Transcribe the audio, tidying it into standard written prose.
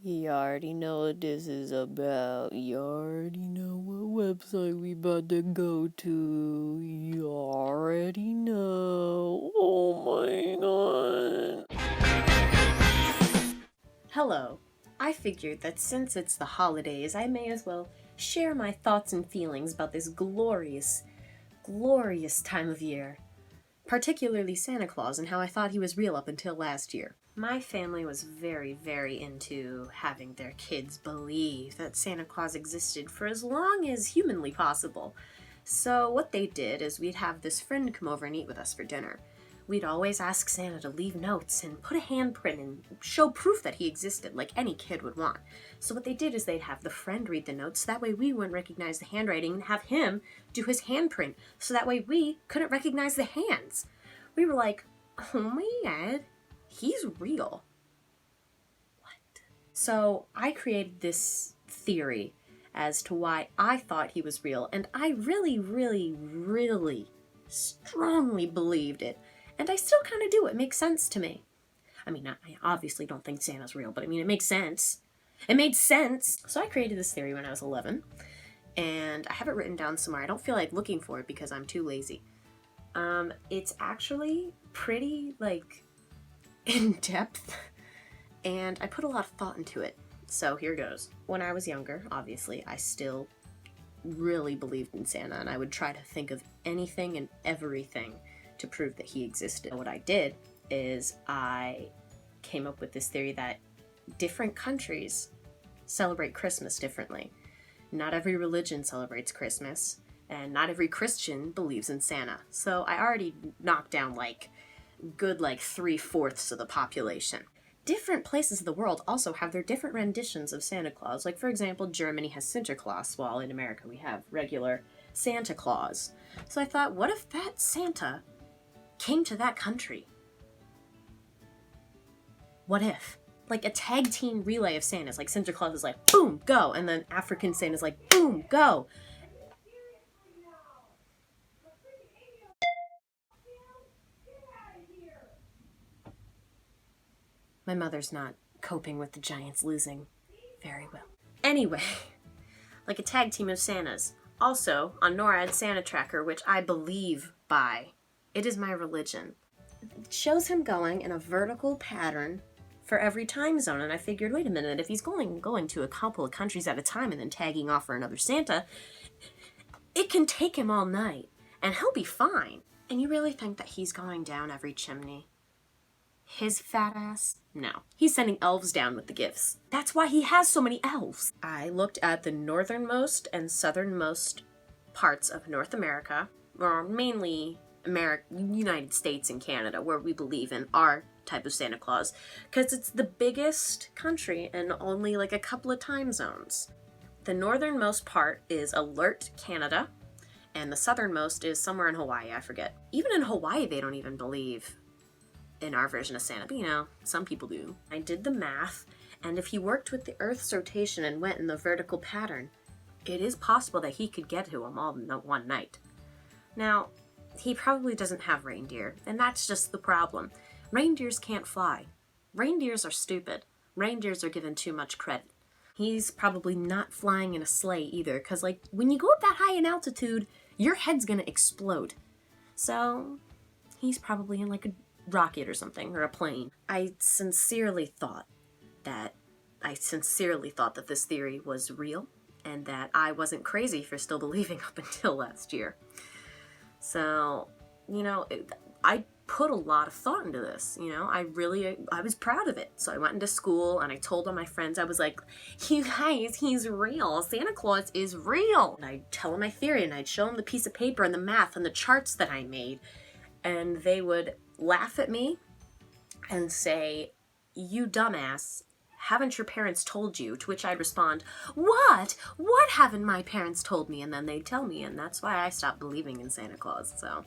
You already know what this is about. You already know what website we about to go to. You already know. Oh my god. Hello. I figured that since it's the holidays, I may as well share my thoughts and feelings about this glorious, glorious time of year. Particularly Santa Claus and how I thought he was real up until last year. My family was very, very into having their kids believe that Santa Claus existed for as long as humanly possible. So what they did is we'd have this friend come over and eat with us for dinner. We'd always ask Santa to leave notes and put a handprint and show proof that he existed, like any kid would want. So what they did is they'd have the friend read the notes, that way we wouldn't recognize the handwriting, and have him do his handprint, so that way we couldn't recognize the hands. We were like, oh my god, he's real. What? So I created this theory as to why I thought he was real, and I really, really, really strongly believed it. And I still kind of do. It makes sense to me. I mean, I obviously don't think Santa's real, but I mean, it makes sense. It made sense. So I created this theory when I was 11, and I have it written down somewhere. I don't feel like looking for it because I'm too lazy. It's actually pretty, in-depth, and I put a lot of thought into it. So here goes. When I was younger, obviously, I still really believed in Santa, and I would try to think of anything and everything to prove that he existed. What I did is I came up with this theory that different countries celebrate Christmas differently. Not every religion celebrates Christmas, and not every Christian believes in Santa. So I already knocked down good 3/4 of the population. Different places of the world also have their different renditions of Santa Claus. Like, for example, Germany has Sinterklaas, while in America we have regular Santa Claus. So I thought, what if that Santa came to that country? What if? Like a tag team relay of Santas. Like Sinterklaas is like, boom, go. And then African Santa's like, boom, go. My mother's not coping with the Giants losing very well. Anyway, like a tag team of Santas. Also, on NORAD Santa Tracker, which I believe by, it is my religion. It shows him going in a vertical pattern for every time zone, and I figured, wait a minute, if he's going to a couple of countries at a time and then tagging off for another Santa, it can take him all night, and he'll be fine. And you really think that he's going down every chimney? His fat ass? No. He's sending elves down with the gifts. That's why he has so many elves. I looked at the northernmost and southernmost parts of North America, or mainly United States and Canada, where we believe in our type of Santa Claus, because it's the biggest country and only a couple of time zones. The northernmost part is Alert, Canada, and the southernmost is somewhere in Hawaii, I forget. Even in Hawaii, they don't even believe in our version of Santa, but some people do. I did the math, and if he worked with the Earth's rotation and went in the vertical pattern, it is possible that he could get to them all in one night. Now, he probably doesn't have reindeer, and that's just the problem. Reindeers can't fly. Reindeers are stupid. Reindeers are given too much credit. He's probably not flying in a sleigh either, because when you go up that high in altitude, your head's gonna explode. So, he's probably in a rocket or something, or a plane. I sincerely thought that this theory was real, and that I wasn't crazy for still believing up until last year. So, I put a lot of thought into this, I was proud of it. So I went into school and I told all my friends, I was like, you guys, he's real. Santa Claus is real. And I'd tell them my theory, and I'd show them the piece of paper and the math and the charts that I made, and they would laugh at me and say, you dumbass, haven't your parents told you? To which I'd respond, what? What haven't my parents told me? And then they'd tell me, and that's why I stopped believing in Santa Claus, so